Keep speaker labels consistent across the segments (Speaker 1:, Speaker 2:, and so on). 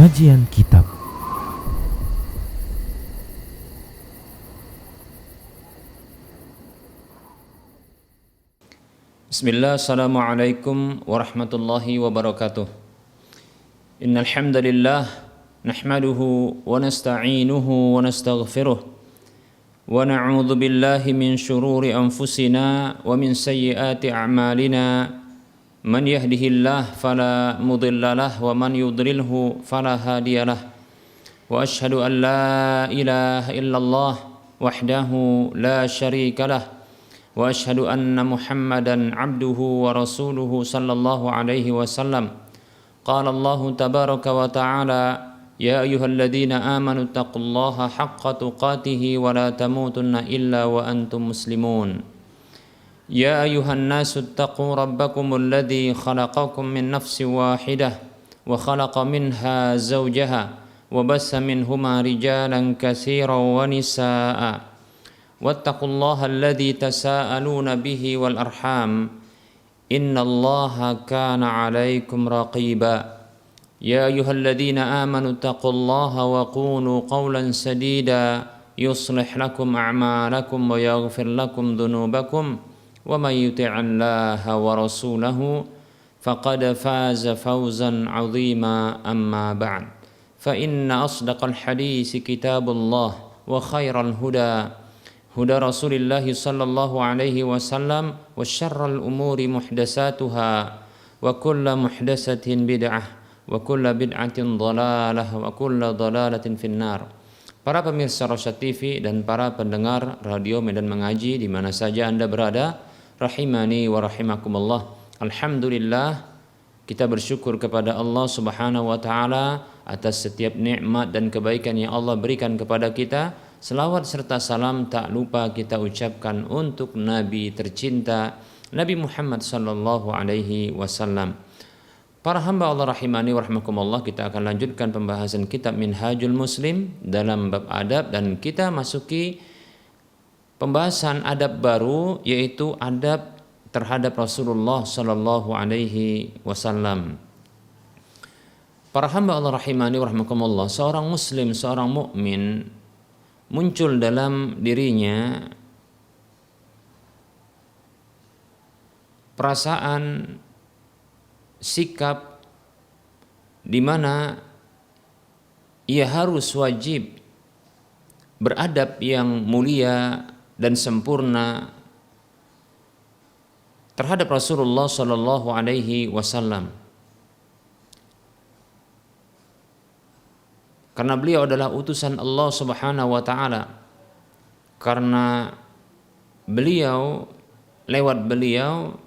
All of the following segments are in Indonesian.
Speaker 1: Kajian Kitab.
Speaker 2: Bismillah, assalamualaikum warahmatullahi wabarakatuh. Innal hamdalillah nahmaduhu wa nasta'inuhu wa nastaghfiruh wa na'udzu billahi min shururi anfusina wa min sayyiati a'malina. Man yahdihillah fala mudilla lah wa man yudlilhu fala hadiyalah. Wa ashhadu an la ilaha illallah wahdahu la syarika lah. Wa ashhadu anna Muhammadan abduhu wa rasuluhu sallallahu alaihi wasallam. Qala Allahu tabaraka wa ta'ala, ya ayyuhalladzina amanu taqullaha haqqa tuqatih wa la tamutunna illa wa antum muslimun. Ya ayyuhan nasu taqu rabbakumul ladzi khalaqakum min nafsin wahidah wa khalaqa minha zawjaha wa bassa minhuma rijalan katsiran wa nisaa'a. Wattaqullaha alladzi tasaaluna bihi wal arham innallaha kana 'alaikum raqiba. Ya ayyuhalladzina amanu taqullaha wa qulu qawlan sadida yuslih lakum a'malakum wa yaghfir lakum dhunubakum wa may yuti'illaha wa rasulahu faqad faza fawzan 'azima. Amma ba'd, fa inna asdaqal hadisi kitabullah wa khairal huda huda Rasulillah sallallahu alaihi wasallam wa syarrul umuri muhdatsatuha wa kullu muhdatsatin bid'ah wa kullu bid'atin dhalalah wa kullu dhalalatin finnar. Para pemirsa Rosyad TV dan para pendengar radio Medan Mengaji di mana saja Anda berada, rahimani wa rahimakumullah. Alhamdulillah, kita bersyukur kepada Allah Subhanahu wa taala atas setiap nikmat dan kebaikan yang Allah berikan kepada kita. Selawat serta salam tak lupa kita ucapkan untuk Nabi tercinta Nabi Muhammad sallallahu alaihi wasallam. Para hamba Allah rahimani wa rahimakumullah, kita akan lanjutkan pembahasan kitab Minhajul Muslim dalam bab adab, dan kita masuki pembahasan adab baru, yaitu adab terhadap Rasulullah sallallahu alaihi wasallam. Para hamba Allah rahimani wa rahimakumullah, seorang muslim, seorang mukmin muncul dalam dirinya perasaan, sikap di mana ia harus wajib beradab yang mulia dan sempurna terhadap Rasulullah sallallahu alaihi wasallam. Karena beliau adalah utusan Allah Subhanahu wa taala. Karena beliau, lewat beliau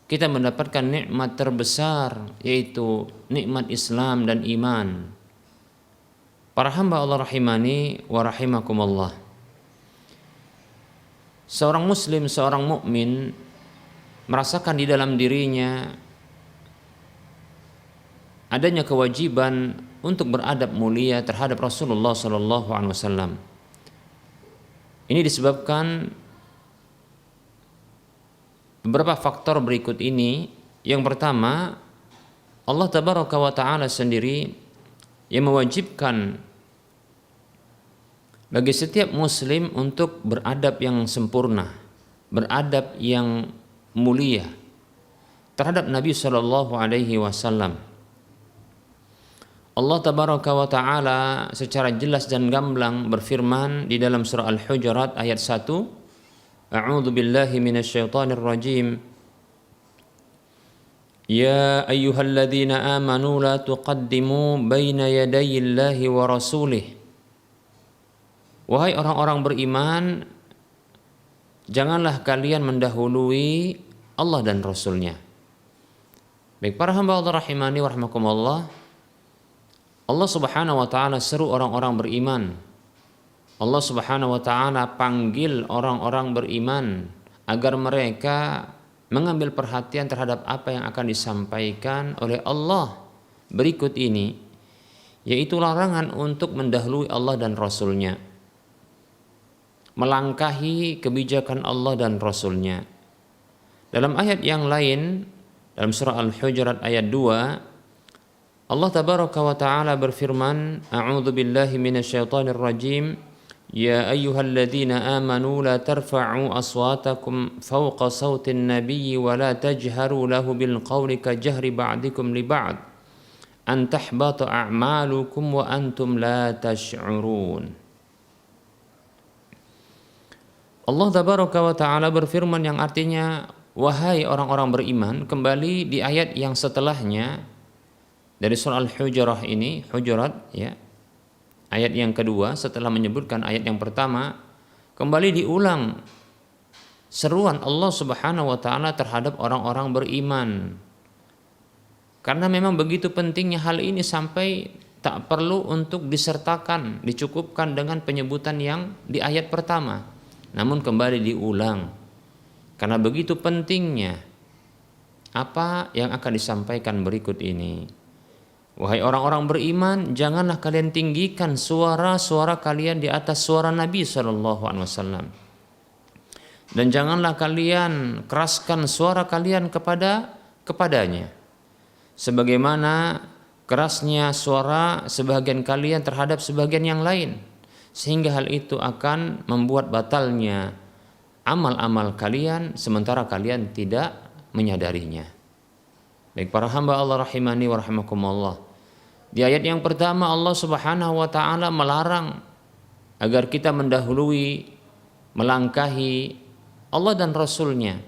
Speaker 2: kita mendapatkan nikmat terbesar, yaitu nikmat Islam dan iman. Para hamba Allah rahimani wa rahimakumullah, seorang muslim, seorang mukmin merasakan di dalam dirinya adanya kewajiban untuk beradab mulia terhadap Rasulullah sallallahu alaihi wasallam. Ini disebabkan beberapa faktor berikut ini. Yang pertama, Allah tabaraka wa taala sendiri yang mewajibkan bagi setiap muslim untuk beradab yang sempurna, beradab yang mulia terhadap Nabi sallallahu alaihi wasallam. Allah tabaraka wa taala secara jelas dan gamblang berfirman di dalam surah Al-Hujurat ayat 1, A'udzu billahi minasyaitonir rajim. Ya ayyuhalladzina amanu la tuqaddimu baina yadayillahi wa rasulih. Wahai orang-orang beriman, janganlah kalian mendahului Allah dan Rasulnya. Baik para hamba Allah rahimani wa rahimakumullah, Allah Subhanahu wa taala seru orang-orang beriman. Allah Subhanahu wa taala panggil orang-orang beriman agar mereka mengambil perhatian terhadap apa yang akan disampaikan oleh Allah berikut ini, yaitu larangan untuk mendahului Allah dan Rasul-Nya, melangkahi kebijakan Allah dan Rasul-Nya. Dalam ayat yang lain, dalam surah Al-Hujurat ayat 2, Allah tabaraka wa ta'ala berfirman, A'udzu billahi minasyaitonir rajim. Ya ayyuhalladzina amanu la tarfa'u aswatakum fawqa sautin nabiyyi wa la tajharu lahu bil qawli ka jahri ba'dikum li ba'd an tahbata a'malukum wa antum la tash'urun. Allah tabaraka wa ta'ala berfirman yang artinya, wahai orang-orang beriman, kembali di ayat yang setelahnya dari surah Al-Hujurat ini, Hujurat ya. Ayat yang kedua setelah menyebutkan ayat yang pertama, kembali diulang seruan Allah Subhanahu wa taala terhadap orang-orang beriman. Karena memang begitu pentingnya hal ini sampai tak perlu untuk disertakan, dicukupkan dengan penyebutan yang di ayat pertama. Namun kembali diulang. Karena begitu pentingnya apa yang akan disampaikan berikut ini. Wahai orang-orang beriman, janganlah kalian tinggikan suara-suara kalian di atas suara Nabi SAW. Dan janganlah kalian keraskan suara kalian kepadanya. Sebagaimana kerasnya suara sebagian kalian terhadap sebagian yang lain. Sehingga hal itu akan membuat batalnya amal-amal kalian sementara kalian tidak menyadarinya. Baik para hamba Allah rahimani wa rahimakumullah. Di ayat yang pertama Allah Subhanahu wa taala melarang agar kita mendahului, melangkahi Allah dan Rasul-Nya.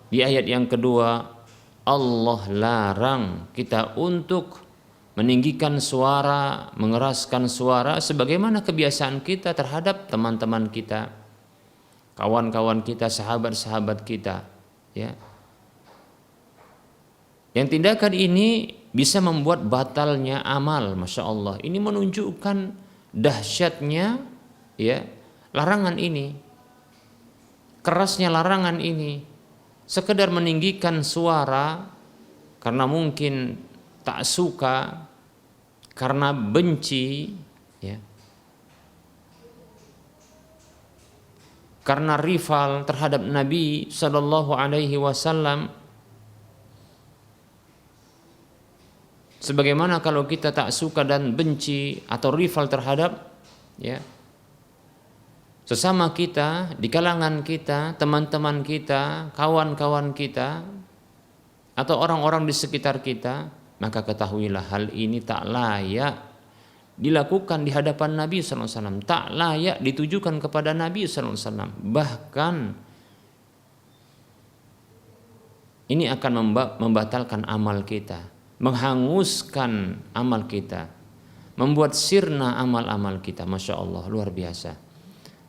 Speaker 2: Di ayat yang kedua Allah larang kita untuk meninggikan suara, mengeraskan suara sebagaimana kebiasaan kita terhadap teman-teman kita, kawan-kawan kita, sahabat-sahabat kita, ya. Yang tindakan ini bisa membuat batalnya amal, masya Allah. Ini menunjukkan dahsyatnya, ya, larangan ini, kerasnya larangan ini. Sekedar meninggikan suara karena mungkin tak suka, karena benci, ya, karena rival terhadap Nabi Sallallahu Alaihi Wasallam. Sebagaimana kalau kita tak suka dan benci atau rival terhadap, ya, sesama kita, di kalangan kita, teman-teman kita, kawan-kawan kita, atau orang-orang di sekitar kita, maka ketahuilah hal ini tak layak dilakukan di hadapan Nabi SAW, tak layak ditujukan kepada Nabi SAW. Bahkan ini akan membatalkan amal kita, menghanguskan amal kita, membuat sirna amal-amal kita. Masya Allah, luar biasa.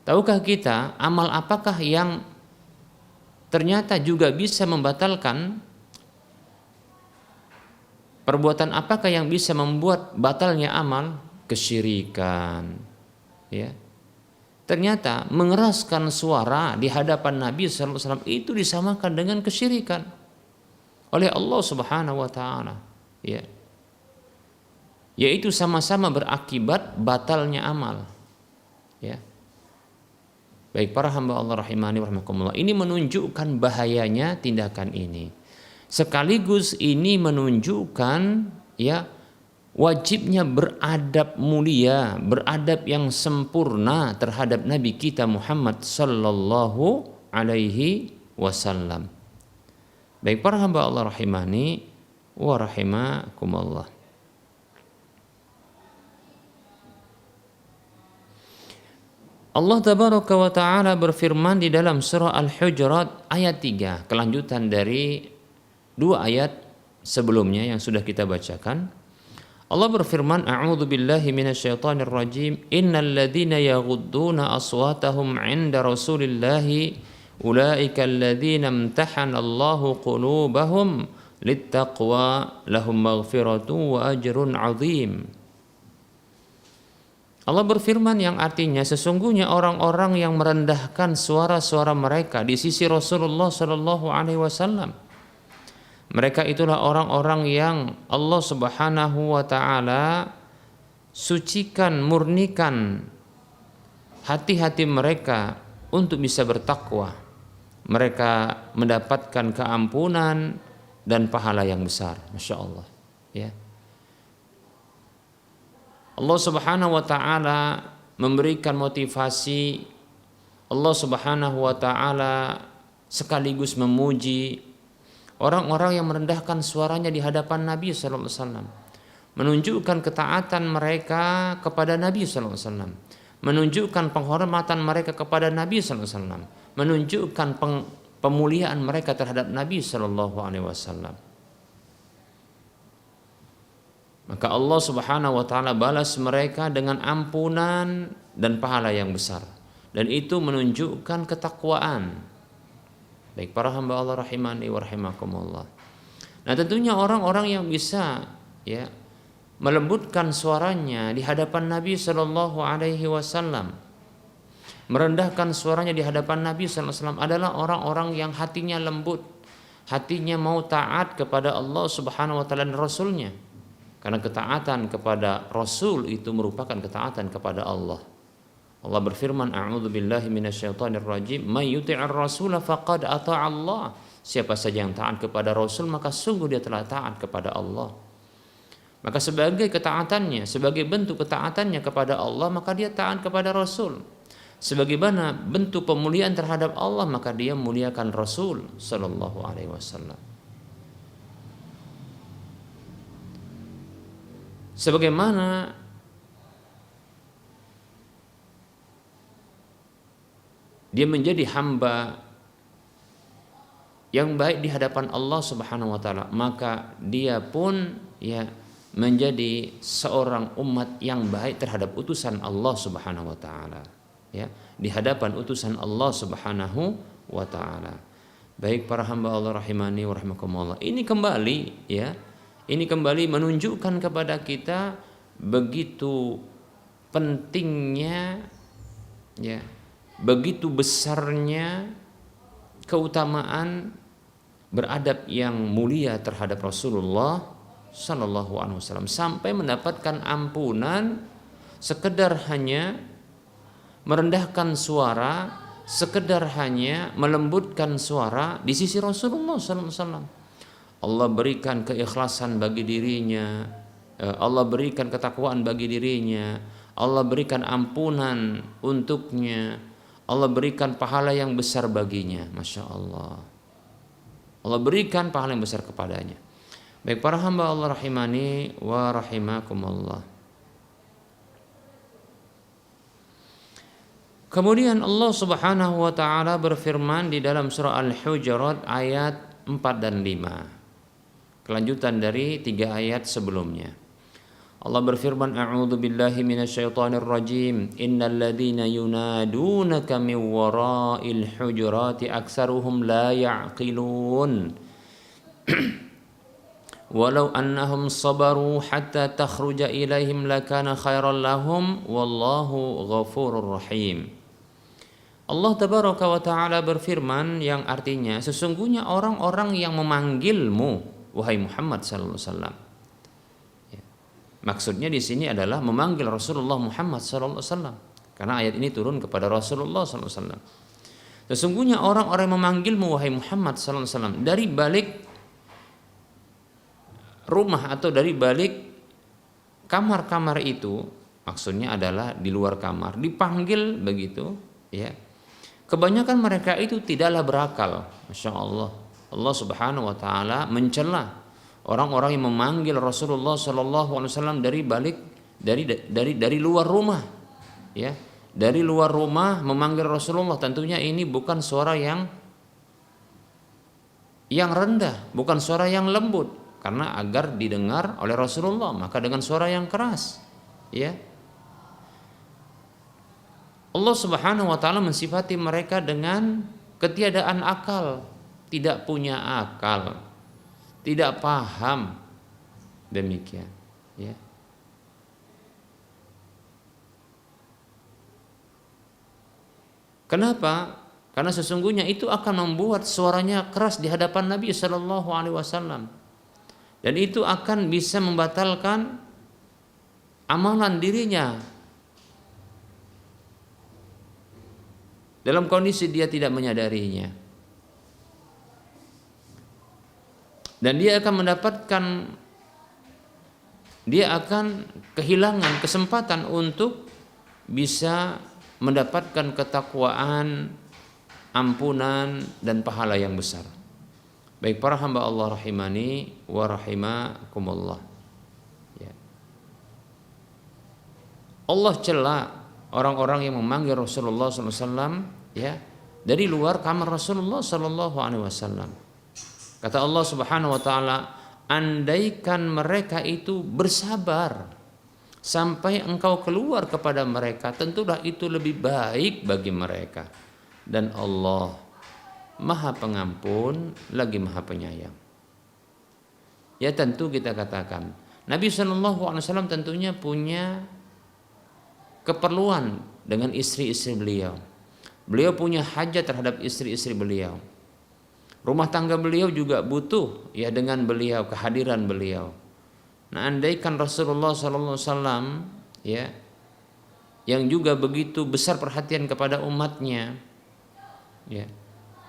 Speaker 2: Tahukah kita amal apakah yang ternyata juga bisa membatalkan? Perbuatan apakah yang bisa membuat batalnya amal? Kesyirikan, ya. Ternyata mengeraskan suara di hadapan Nabi SAW itu disamakan dengan kesyirikan oleh Allah Subhanahu wa taala, ya. Yaitu sama-sama berakibat batalnya amal, ya. Baik para hamba Allah rahimani wa rahimakumullah, ini menunjukkan bahayanya tindakan ini. Sekaligus ini menunjukkan, ya, wajibnya beradab mulia, beradab yang sempurna terhadap Nabi kita Muhammad sallallahu alaihi wasallam. Baik para hamba Allah rahimani wa rahimakumullah. Allah tabaraka wa ta'ala berfirman di dalam surah Al-Hujurat ayat 3, kelanjutan dari dua ayat sebelumnya yang sudah kita bacakan. Allah berfirman, A'udzu billahi minasyaitonir rajim. Innal ladzina yaghudduna aswatahum 'inda Rasulillahi ulaika alladzina imtahana Allahu qulubahum littaqwa lahum maghfiratun wa ajrun 'adzim. Allah berfirman yang artinya sesungguhnya orang-orang yang merendahkan suara-suara mereka di sisi Rasulullah sallallahu alaihi wasallam, mereka itulah orang-orang yang Allah Subhanahu wa taala sucikan, murnikan hati-hati mereka untuk bisa bertakwa. Mereka mendapatkan keampunan dan pahala yang besar. Masya Allah. Ya. Allah Subhanahu wa taala memberikan motivasi, Allah Subhanahu wa taala sekaligus memuji orang-orang yang merendahkan suaranya di hadapan Nabi sallallahu alaihi wasallam, menunjukkan ketaatan mereka kepada Nabi sallallahu alaihi wasallam, menunjukkan penghormatan mereka kepada Nabi sallallahu alaihi wasallam, menunjukkan pemuliaan mereka terhadap Nabi sallallahu alaihi wasallam. Maka Allah Subhanahu wa taala balas mereka dengan ampunan dan pahala yang besar. Dan itu menunjukkan ketakwaan. Baik para hamba Allah rahimani wa rahimakumullah. Nah, tentunya orang-orang yang bisa ya melembutkan suaranya di hadapan Nabi sallallahu alaihi wasallam, merendahkan suaranya di hadapan Nabi sallallahu alaihi wasallam adalah orang-orang yang hatinya lembut, hatinya mau taat kepada Allah Subhanahu wa taala dan Rasulnya. Karena ketaatan kepada Rasul itu merupakan ketaatan kepada Allah. Allah berfirman, a'udzubillahi minasyaitonir rajim, may yuti'ir rasula faqad ata'a Allah. Siapa saja yang taat kepada Rasul maka sungguh dia telah taat kepada Allah. Maka sebagai ketaatannya, sebagai bentuk ketaatannya kepada Allah, maka dia taat kepada Rasul. Sebagaimana bentuk pemuliaan terhadap Allah, maka dia muliakan Rasul sallallahu alaihi wasallam. Sebagaimana dia menjadi hamba yang baik di hadapan Allah Subhanahu wa taala, maka dia pun ya menjadi seorang umat yang baik terhadap utusan Allah Subhanahu wa taala, ya, di hadapan utusan Allah Subhanahu wa taala. Baik para hamba Allah rahimani wa rahimakumullah. Ini kembali menunjukkan kepada kita begitu pentingnya, ya, begitu besarnya keutamaan beradab yang mulia terhadap Rasulullah Sallallahu Alaihi Wasallam, sampai mendapatkan ampunan sekedar hanya merendahkan suara, sekedar hanya melembutkan suara di sisi Rasulullah Sallallahu Alaihi Wasallam. Allah berikan keikhlasan bagi dirinya, Allah berikan ketakwaan bagi dirinya, Allah berikan ampunan untuknya, Allah berikan pahala yang besar baginya, Masya Allah. Allah berikan pahala yang besar kepadanya. Baik para hamba Allah rahimani wa rahimakumullah. Kemudian Allah Subhanahu wa taala berfirman di dalam surah Al-Hujurat ayat 4 dan 5. Kelanjutan dari 3 ayat sebelumnya. Allah berfirman, a'udzu billahi minasyaitonir rajim, innal ladzina yunadunaka min wara'il hujurati aktsaruhum la ya'qilun walau annahum sabaru hatta takhruja ilaihim lakana khairan lahum wallahu ghafurur rahim. Allah tabaraka wa taala berfirman yang artinya, sesungguhnya orang-orang yang memanggilmu wahai Muhammad sallallahu alaihi wasallam. Ya. Maksudnya di sini adalah memanggil Rasulullah Muhammad sallallahu alaihi wasallam, karena ayat ini turun kepada Rasulullah sallallahu alaihi wasallam. Sesungguhnya orang-orang yang memanggilmu wahai Muhammad sallallahu alaihi wasallam dari balik rumah atau dari balik kamar-kamar itu, maksudnya adalah di luar kamar, dipanggil begitu, ya. Kebanyakan mereka itu tidaklah berakal, Masya Allah. Allah Subhanahu wa taala mencela orang-orang yang memanggil Rasulullah sallallahu alaihi wasallam dari balik dari luar rumah, ya. Dari luar rumah memanggil Rasulullah, tentunya ini bukan suara yang rendah, bukan suara yang lembut, karena agar didengar oleh Rasulullah, maka dengan suara yang keras, ya. Allah Subhanahu wa taala mensifati mereka dengan ketiadaan akal, tidak punya akal, tidak paham, demikian, ya. Kenapa? Karena sesungguhnya itu akan membuat suaranya keras di hadapan Nabi Sallallahu Alaihi Wasallam, dan itu akan bisa membatalkan amalan dirinya dalam kondisi dia tidak menyadarinya. Dan dia akan mendapatkan dia akan kehilangan kesempatan untuk bisa mendapatkan ketakwaan, ampunan dan pahala yang besar. Baik para hamba Allah rahimani wa rahimakumullah. Ya. Allah cela orang-orang yang memanggil Rasulullah SAW ya dari luar kamar Rasulullah SAW. Kata Allah Subhanahu Wa Taala, andaikan mereka itu bersabar sampai engkau keluar kepada mereka, tentulah itu lebih baik bagi mereka. Dan Allah Maha Pengampun lagi Maha Penyayang. Ya tentu kita katakan Nabi SAW tentunya punya keperluan dengan istri-istri beliau. Beliau punya hajat terhadap istri-istri beliau. Rumah tangga beliau juga butuh ya dengan beliau, kehadiran beliau. Nah, andaikan Rasulullah SAW ya yang juga begitu besar perhatian kepada umatnya ya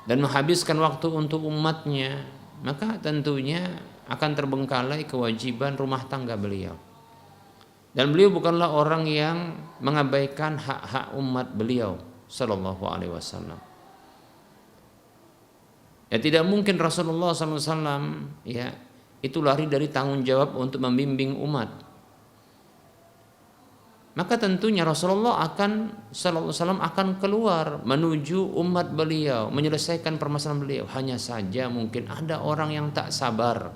Speaker 2: dan menghabiskan waktu untuk umatnya, maka tentunya akan terbengkalai kewajiban rumah tangga beliau. Dan beliau bukanlah orang yang mengabaikan hak-hak umat beliau sallallahu alaihi wasallam. Ya tidak mungkin Rasulullah SAW ya itu lari dari tanggung jawab untuk membimbing umat. Maka tentunya Rasulullah sallallahu alaihi wasallam akan keluar menuju umat beliau, menyelesaikan permasalahan beliau. Hanya saja mungkin ada orang yang tak sabar.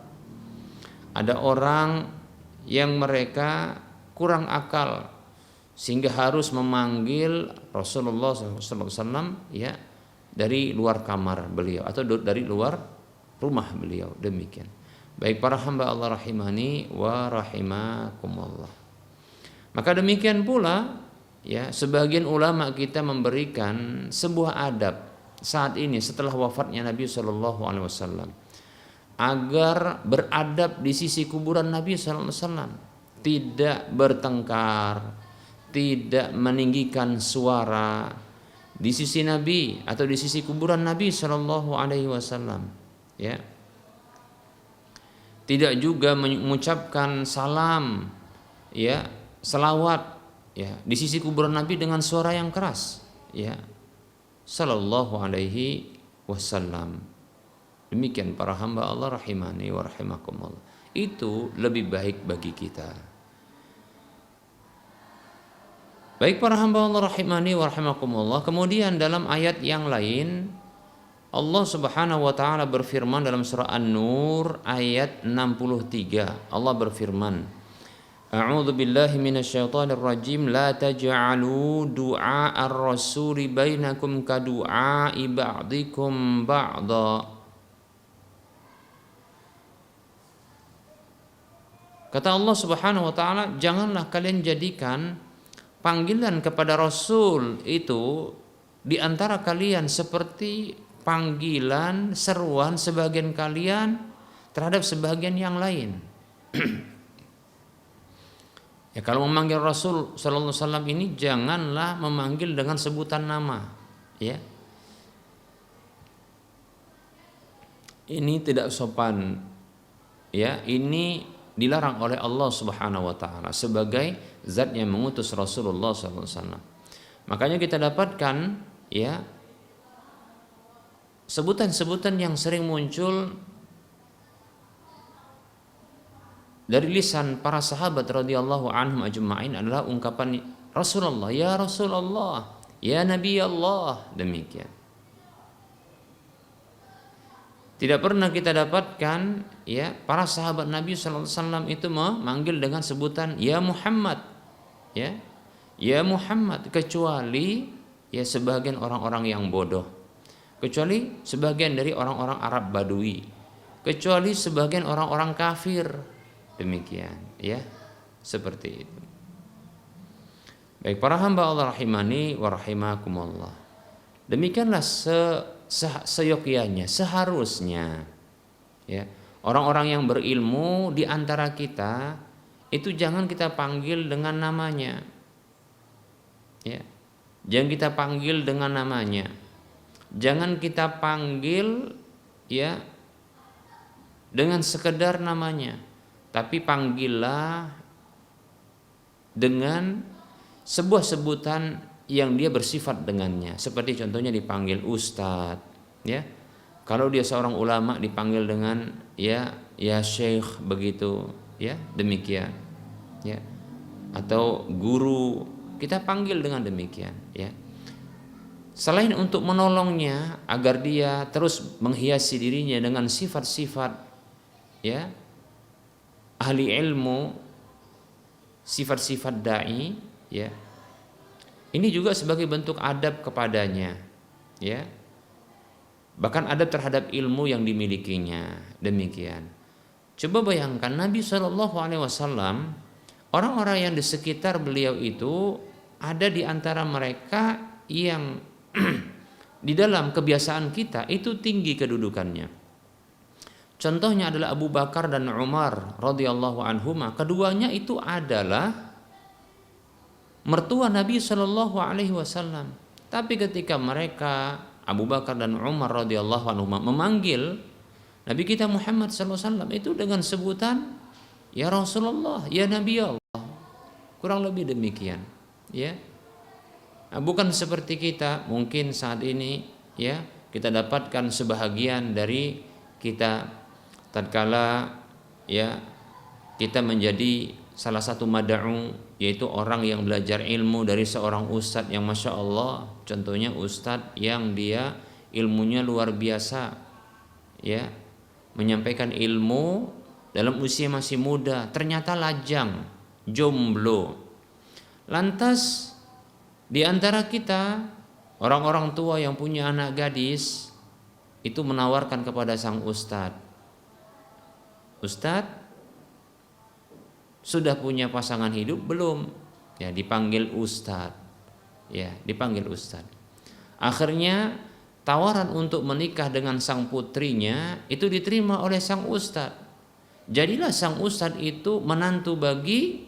Speaker 2: Ada orang yang mereka kurang akal sehingga harus memanggil Rasulullah sallallahu alaihi wasallam ya dari luar kamar beliau atau dari luar rumah beliau, demikian. Baik para hamba Allah rahimani wa rahimakumullah. Maka demikian pula ya sebagian ulama kita memberikan sebuah adab saat ini setelah wafatnya Nabi sallallahu alaihi wasallam agar beradab di sisi kuburan Nabi sallallahu alaihi wasallam, tidak bertengkar, tidak meninggikan suara di sisi Nabi atau di sisi kuburan Nabi Shallallahu Alaihi Wasallam, ya. Tidak juga mengucapkan salam, ya, selawat, ya, di sisi kuburan Nabi dengan suara yang keras, ya, Shallallahu Alaihi Wasallam. Demikian para hamba Allah rahimani wa rahimakumullah. Itu lebih baik bagi kita. Baik para hamba Allah rahimani wa rahimakumullah. Kemudian dalam ayat yang lain Allah Subhanahu wa taala berfirman dalam surah An-Nur ayat 63. Allah berfirman, A'udzu billahi minasyaitonir rajim, la taj'alu du'a ar-rasuli bainakum ka du'a'i ba'dikum ba'dha. Kata Allah Subhanahu wa taala, janganlah kalian jadikan panggilan kepada Rasul itu di antara kalian seperti panggilan seruan sebagian kalian terhadap sebagian yang lain. Ya kalau memanggil Rasul sallallahu alaihi wasallam ini janganlah memanggil dengan sebutan nama, ya. Ini tidak sopan. Ya, ini dilarang oleh Allah Subhanahu wa taala sebagai zat yang mengutus Rasulullah SAW. Makanya kita dapatkan ya sebutan-sebutan yang sering muncul dari lisan para sahabat radhiyallahu anhum ajma'in adalah ungkapan Rasulullah, ya Rasulullah, ya Nabi Allah, demikian. Tidak pernah kita dapatkan ya para sahabat Nabi SAW itu memanggil dengan sebutan ya Muhammad, ya Muhammad, kecuali ya sebagian orang-orang yang bodoh, kecuali sebagian dari orang-orang Arab Badui, kecuali sebagian orang-orang kafir, demikian ya, seperti itu. Baik para hamba Allah rahimani wa rahimakumullah, demikianlah seyogyanya, seharusnya ya orang-orang yang berilmu di antara kita itu jangan kita panggil dengan namanya, ya, jangan kita panggil dengan namanya, jangan kita panggil ya dengan sekedar namanya, tapi panggillah dengan sebuah sebutan yang dia bersifat dengannya. Seperti contohnya dipanggil ustadz, ya. Kalau dia seorang ulama dipanggil dengan ya syekh begitu, ya, demikian, ya. Atau guru kita panggil dengan demikian, ya. Selain untuk menolongnya agar dia terus menghiasi dirinya dengan sifat-sifat, ya, ahli ilmu, sifat-sifat dai, ya. Ini juga sebagai bentuk adab kepadanya, ya. Bahkan adab terhadap ilmu yang dimilikinya, demikian. Coba bayangkan Nabi SAW, orang-orang yang di sekitar beliau itu ada di antara mereka yang di dalam kebiasaan kita itu tinggi kedudukannya. Contohnya adalah Abu Bakar dan Umar radhiyallahu anhuma. Keduanya itu adalah mertua Nabi SAW. Tapi ketika mereka Abu Bakar dan Umar radhiyallahu anhuma memanggil Nabi kita Muhammad SAW itu dengan sebutan ya Rasulullah, ya Nabi Allah, kurang lebih demikian, ya. Nah, bukan seperti kita mungkin saat ini, ya, kita dapatkan sebahagian dari kita tatkala, ya, kita menjadi salah satu mad'u, yaitu orang yang belajar ilmu dari seorang ustadz yang masya Allah, contohnya ustadz yang dia ilmunya luar biasa, ya, menyampaikan ilmu dalam usia masih muda, ternyata lajang, jomblo. Lantas di antara kita orang-orang tua yang punya anak gadis itu menawarkan kepada sang ustadz, Ustadz, sudah punya pasangan hidup belum? Ya, dipanggil ustadz. Ya, dipanggil ustadz. Akhirnya tawaran untuk menikah dengan sang putrinya itu diterima oleh sang ustadz. Jadilah sang ustadz itu menantu bagi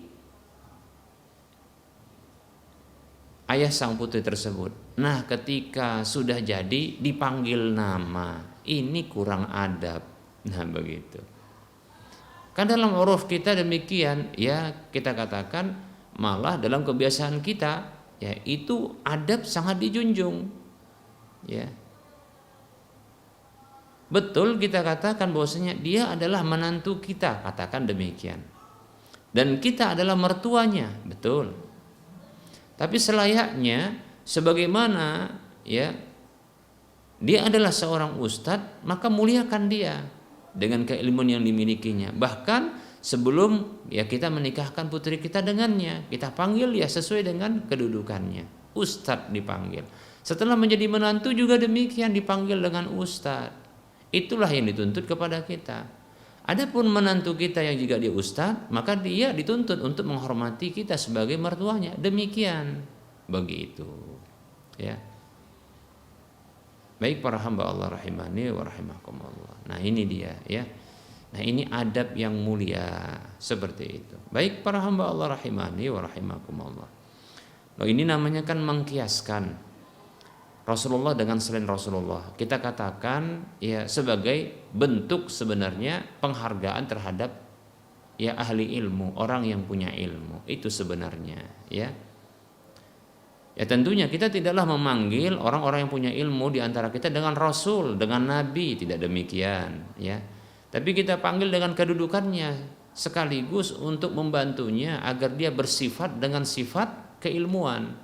Speaker 2: ayah sang putri tersebut. Nah, ketika sudah jadi dipanggil nama, ini kurang adab. Nah, begitu. Kan dalam uruf kita demikian, ya, kita katakan malah dalam kebiasaan kita, ya, itu adab sangat dijunjung, ya. Betul kita katakan bahwasanya dia adalah menantu kita, katakan demikian. Dan kita adalah mertuanya, betul. Tapi selayaknya sebagaimana, ya, dia adalah seorang ustadz, maka muliakan dia dengan keilmuan yang dimilikinya. Bahkan sebelum, ya, kita menikahkan putri kita dengannya, kita panggil ya sesuai dengan kedudukannya. Ustadz dipanggil. Setelah menjadi menantu juga demikian, dipanggil dengan ustadz. Itulah yang dituntut kepada kita. Adapun menantu kita yang juga dia ustadz, maka dia dituntut untuk menghormati kita sebagai mertuanya. Demikian, begitu, ya. Baik para hamba Allah rahimani wa rahimakumullah. Nah, ini dia, ya. Nah, ini adab yang mulia seperti itu. Baik para hamba Allah rahimani wa rahimakumullah. Nah, ini namanya kan mengkiaskan Rasulullah dengan selain Rasulullah. Kita katakan ya sebagai bentuk sebenarnya penghargaan terhadap ya ahli ilmu, orang yang punya ilmu. Itu sebenarnya, ya. Ya tentunya kita tidaklah memanggil orang-orang yang punya ilmu di antara kita dengan Rasul, dengan Nabi, tidak demikian, ya. Tapi kita panggil dengan kedudukannya sekaligus untuk membantunya agar dia bersifat dengan sifat keilmuan.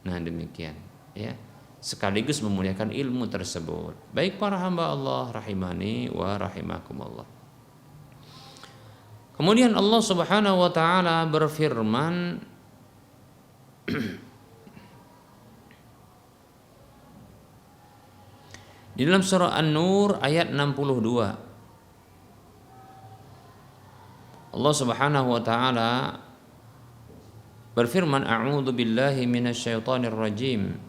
Speaker 2: Nah, demikian, ya. Sekaligus memuliakan ilmu tersebut. Baik para hamba Allah rahimani wa rahimakumullah. Kemudian Allah Subhanahu wa taala berfirman di dalam surah An-Nur ayat 62. Allah Subhanahu wa taala berfirman, a'udzu billahi minasyaitonir rajim.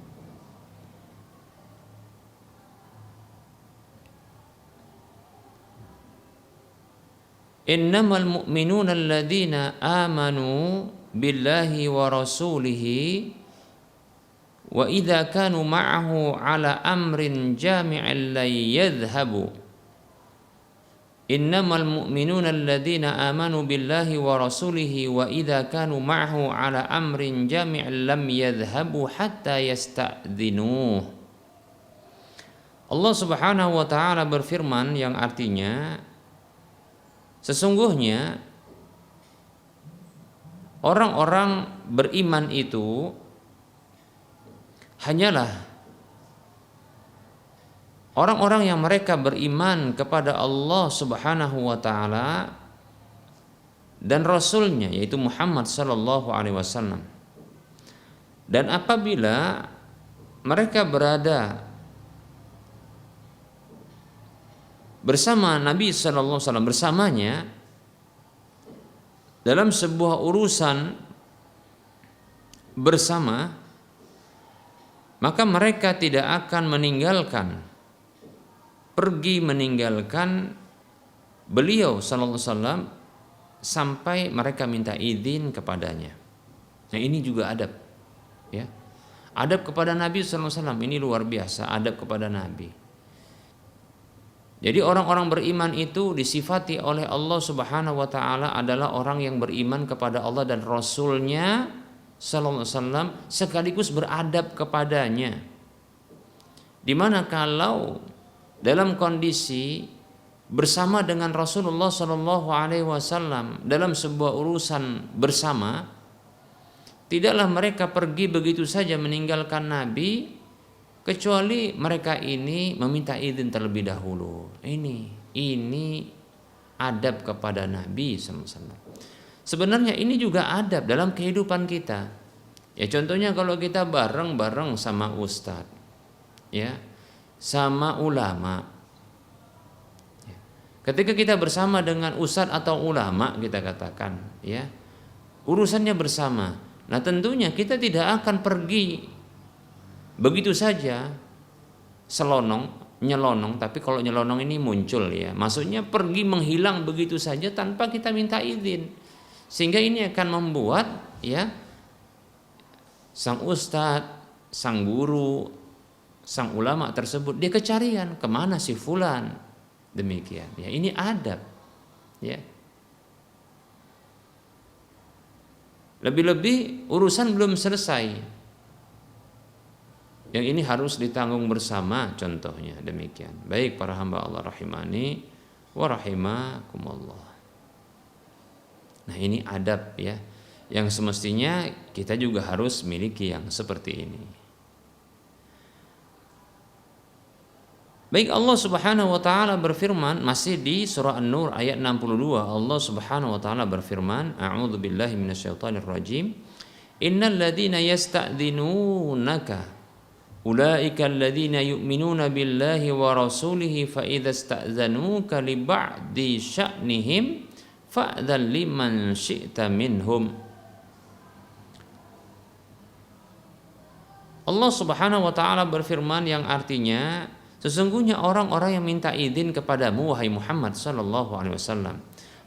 Speaker 2: Innamal mu'minuna alladzina amanu billahi wa rasulihi wa idza kanu ma'ahu ala amrin jami'in la yadhhabu innamal mu'minuna alladzina amanu billahi wa rasulihi wa idza kanu ma'ahu ala amrin jami' lam yadhhabu hatta yasta'dzinuh. Allah Subhanahu wa taala berfirman yang artinya sesungguhnya orang-orang beriman itu hanyalah orang-orang yang mereka beriman kepada Allah Subhanahu wa taala dan Rasulnya, yaitu Muhammad sallallahu alaihi wasallam. Dan apabila mereka berada bersama Nabi sallallahu alaihi wasallam, bersamanya dalam sebuah urusan bersama, maka mereka tidak akan pergi meninggalkan beliau sallallahu alaihi wasallam sampai mereka minta izin kepadanya. Nah, ini juga adab, ya. Adab kepada Nabi sallallahu alaihi wasallam ini luar biasa, adab kepada Nabi. Jadi orang-orang beriman itu disifati oleh Allah Subhanahu wa taala adalah orang yang beriman kepada Allah dan Rasulnya sallallahu alaihi wasallam sekaligus beradab kepadanya. Dimana kalau dalam kondisi bersama dengan Rasulullah sallallahu alaihi wasallam dalam sebuah urusan bersama, tidaklah mereka pergi begitu saja meninggalkan Nabi kecuali mereka ini meminta izin terlebih dahulu. Ini adab kepada Nabi SAW. Sebenarnya ini juga adab dalam kehidupan kita. Ya, contohnya kalau kita bareng-bareng sama ustadz, ya, sama ulama. Ya. Ketika kita bersama dengan ustadz atau ulama, kita katakan, ya, urusannya bersama. Nah, tentunya kita tidak akan pergi begitu saja nyelonong, tapi kalau nyelonong ini muncul, ya, maksudnya pergi menghilang begitu saja tanpa kita minta izin, sehingga ini akan membuat, ya, sang ustadz, sang guru, sang ulama tersebut dia kecarian kemana si fulan, demikian, ya. Ini adab, ya. Lebih-lebih urusan belum selesai, yang ini harus ditanggung bersama, contohnya demikian. Baik para hamba Allah rahimani wa rahimakumullah. Nah, ini adab, ya, yang semestinya kita juga harus miliki yang seperti ini. Baik, Allah Subhanahu wa taala berfirman masih di surah An-Nur ayat 62. Allah Subhanahu wa taala berfirman, a'udzu billahi minasyaitonir rajim. Innal ladzina yasta'dzinunaka ulaika alladzina yu'minuna billahi wa rasulihi fa idza ista'zanuka li ba'di sya'nihim fa'dzan liman syi'ta minhum. Allah Subhanahu wa taala berfirman yang artinya sesungguhnya orang-orang yang minta izin kepadamu wahai Muhammad sallallahu alaihi wasallam,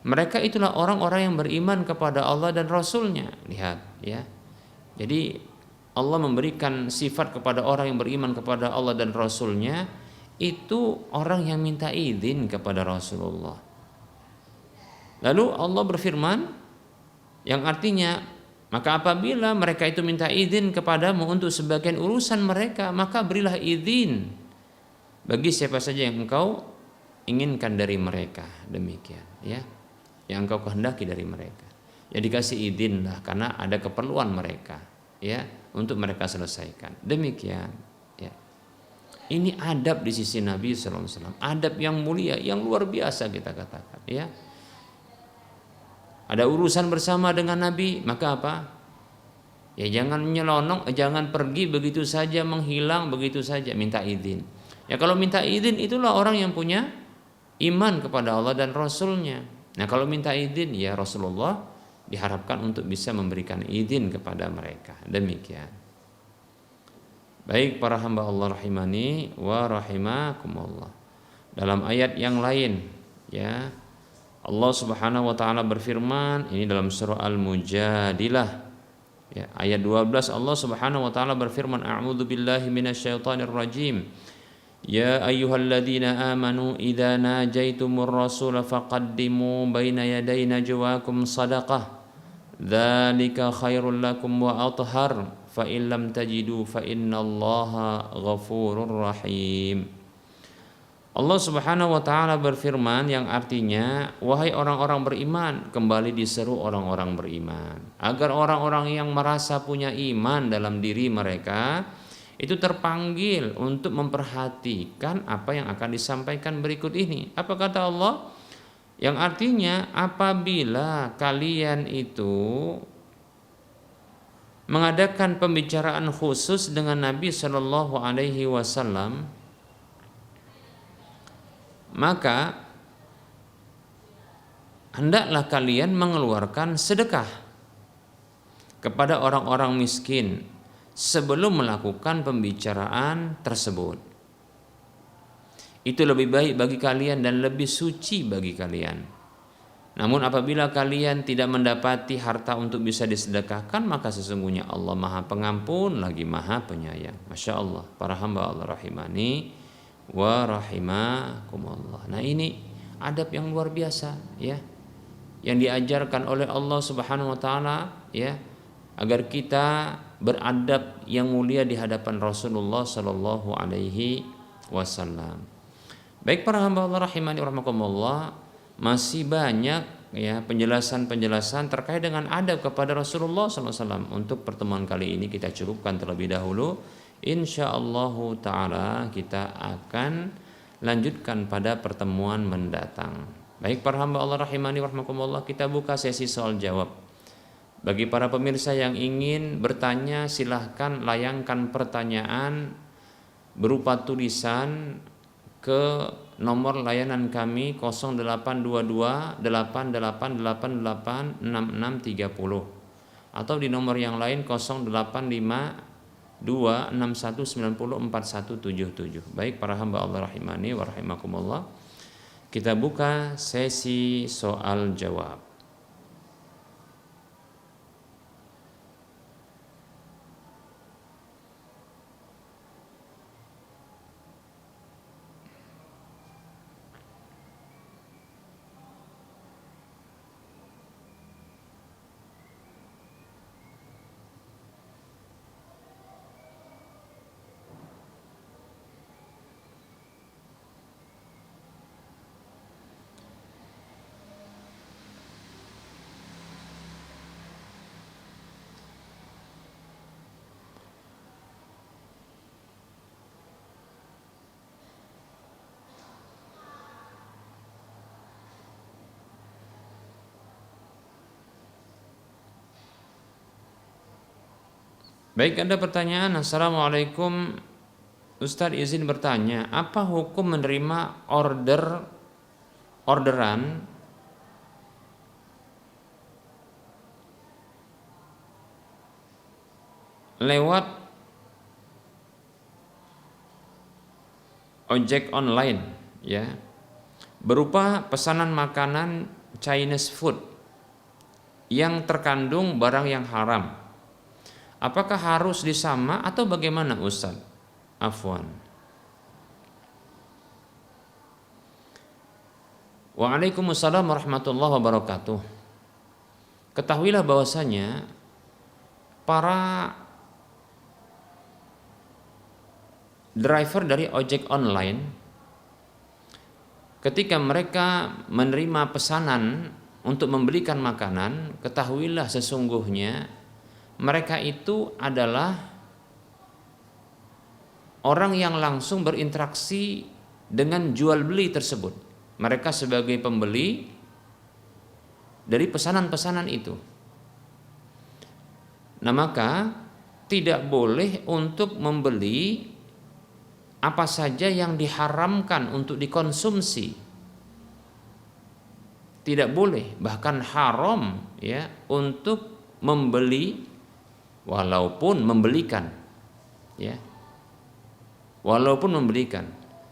Speaker 2: mereka itulah orang-orang yang beriman kepada Allah dan Rasulnya. Lihat, ya. Jadi Allah memberikan sifat kepada orang yang beriman kepada Allah dan Rasulnya, itu orang yang minta izin kepada Rasulullah. Lalu Allah berfirman yang artinya, maka apabila mereka itu minta izin kepadamu untuk sebagian urusan mereka, maka berilah izin bagi siapa saja yang engkau inginkan dari mereka, demikian, ya, yang engkau kehendaki dari mereka. Ya, dikasih izinlah karena ada keperluan mereka, ya, untuk mereka selesaikan. Demikian, ya. Ini adab di sisi Nabi sallallahu alaihi wasallam, adab yang mulia, yang luar biasa kita katakan, ya. Ada urusan bersama dengan Nabi, maka apa? Ya, jangan nyelonong, jangan pergi begitu saja, menghilang begitu saja, minta izin. Ya, kalau minta izin itulah orang yang punya iman kepada Allah dan Rasulnya. Nah, kalau minta izin, ya Rasulullah diharapkan untuk bisa memberikan izin kepada mereka. Demikian. Baik para hamba Allah rahimani wa rahimakumullah. Dalam ayat yang lain, ya, Allah Subhanahu wa taala berfirman, ini dalam surah Al-Mujadilah, ya, ayat 12, Allah Subhanahu wa taala berfirman, a'udzu billahi minasyaitonir rajim. Ya ayyuhalladzina amanu idza najaitumur rasul faqaddimu baina yaday najwakum sadaqah dzalika khairul lakum wa athhar fa in lam tajidu fa innallaha ghafurur rahim. Allah Subhanahu wa taala berfirman yang artinya, wahai orang-orang beriman, kembali diseru orang-orang beriman agar orang-orang yang merasa punya iman dalam diri mereka itu terpanggil untuk memperhatikan apa yang akan disampaikan berikut ini. Apa kata Allah? Yang artinya apabila kalian itu mengadakan pembicaraan khusus dengan Nabi Shallallahu Alaihi Wasallam, maka hendaklah kalian mengeluarkan sedekah kepada orang-orang miskin sebelum melakukan pembicaraan tersebut. Itu lebih baik bagi kalian dan lebih suci bagi kalian. Namun apabila kalian tidak mendapati harta untuk bisa disedekahkan, maka sesungguhnya Allah Maha Pengampun lagi Maha Penyayang. Masya Allah, para hamba Allah rahimani wa rahimakumullah. Nah, ini adab yang luar biasa ya, yang diajarkan oleh Allah Subhanahu wa taala ya, agar kita beradab yang mulia di hadapan Rasulullah sallallahu alaihi wasallam. Baik para hamba Allah rahimani wa rahimakumullah, masih banyak ya penjelasan-penjelasan terkait dengan adab kepada Rasulullah sallallahu alaihi wasallam. Untuk pertemuan kali ini kita cukupkan terlebih dahulu. Insyaallah ta'ala kita akan lanjutkan pada pertemuan mendatang. Baik para hamba Allah rahimani wa rahimakumullah, kita buka sesi soal jawab. Bagi para pemirsa yang ingin bertanya, silahkan layangkan pertanyaan berupa tulisan ke nomor layanan kami 0822 8888 6630 atau di nomor yang lain 085 261904177. Baik para hamba Allah rahimani wa rahimakumullah, kita buka sesi soal jawab. Baik, ada pertanyaan. Assalamualaikum Ustadz, izin bertanya, apa hukum menerima orderan lewat ojek online ya, berupa pesanan makanan Chinese food yang terkandung barang yang haram? Apakah harus disama atau bagaimana Ustaz? Afwan. Waalaikumsalam warahmatullahi wabarakatuh. Ketahuilah bahwasanya para driver dari ojek online ketika mereka menerima pesanan untuk membelikan makanan, ketahuilah sesungguhnya mereka itu adalah orang yang langsung berinteraksi dengan jual beli tersebut. Mereka sebagai pembeli dari pesanan-pesanan itu. Nah, maka tidak boleh untuk membeli apa saja yang diharamkan untuk dikonsumsi. Tidak boleh, bahkan haram ya untuk membeli walaupun membelikan ya. Walaupun membelikan.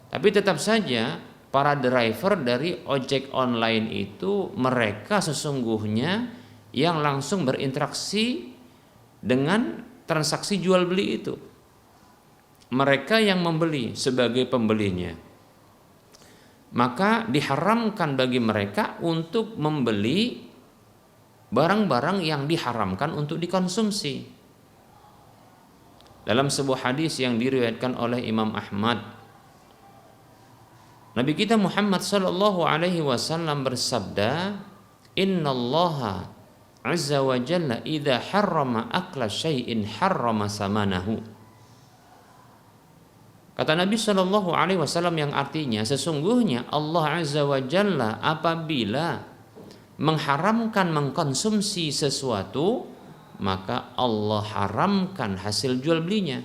Speaker 2: Tapi tetap saja para driver dari ojek online itu mereka sesungguhnya yang langsung berinteraksi dengan transaksi jual beli itu. mereka yang membeli sebagai pembelinya, maka diharamkan bagi mereka untuk membeli barang-barang yang diharamkan untuk dikonsumsi. Dalam sebuah hadis yang diriwayatkan oleh Imam Ahmad, Nabi kita Muhammad sallallahu alaihi wasallam bersabda, "Innallaha azza wa jalla idza harrama akla syai'in harrama samanahu." Kata Nabi sallallahu alaihi wasallam yang artinya sesungguhnya Allah azza wa jalla apabila mengharamkan mengkonsumsi sesuatu, maka Allah haramkan hasil jual belinya.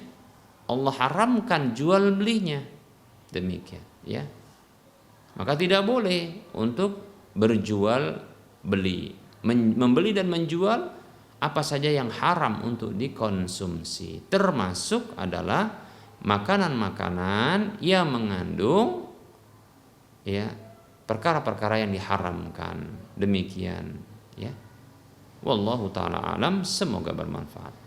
Speaker 2: Allah haramkan jual belinya. Demikian, ya. Maka tidak boleh untuk berjual beli, membeli dan menjual apa saja yang haram untuk dikonsumsi. Termasuk adalah makanan-makanan yang mengandung, ya, perkara-perkara yang diharamkan. Demikian, ya. Wallahu taala alam, semoga bermanfaat.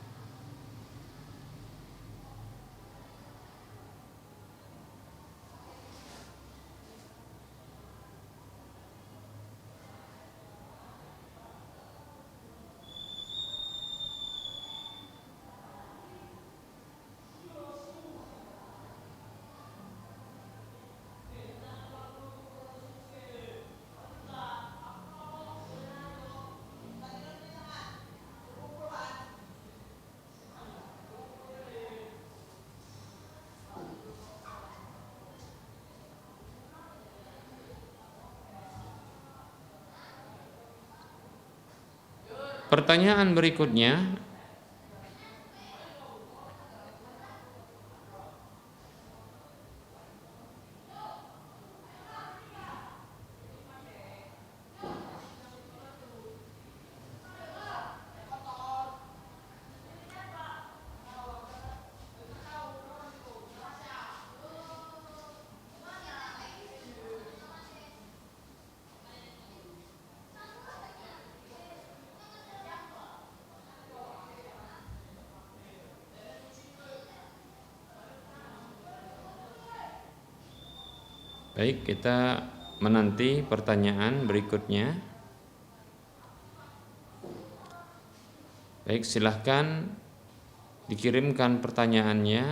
Speaker 2: Pertanyaan berikutnya, baik, kita menanti pertanyaan berikutnya. Baik, silahkan dikirimkan pertanyaannya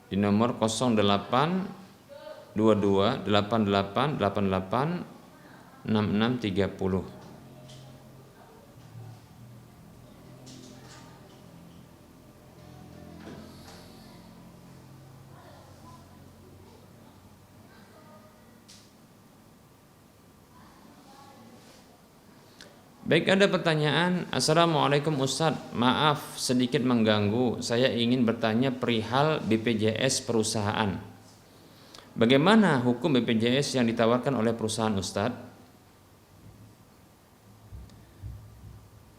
Speaker 2: di nomor 0822 8888 6630. Baik, ada pertanyaan. Assalamualaikum Ustadz, maaf sedikit mengganggu. Saya ingin bertanya perihal BPJS perusahaan. Bagaimana hukum BPJS yang ditawarkan oleh perusahaan Ustadz?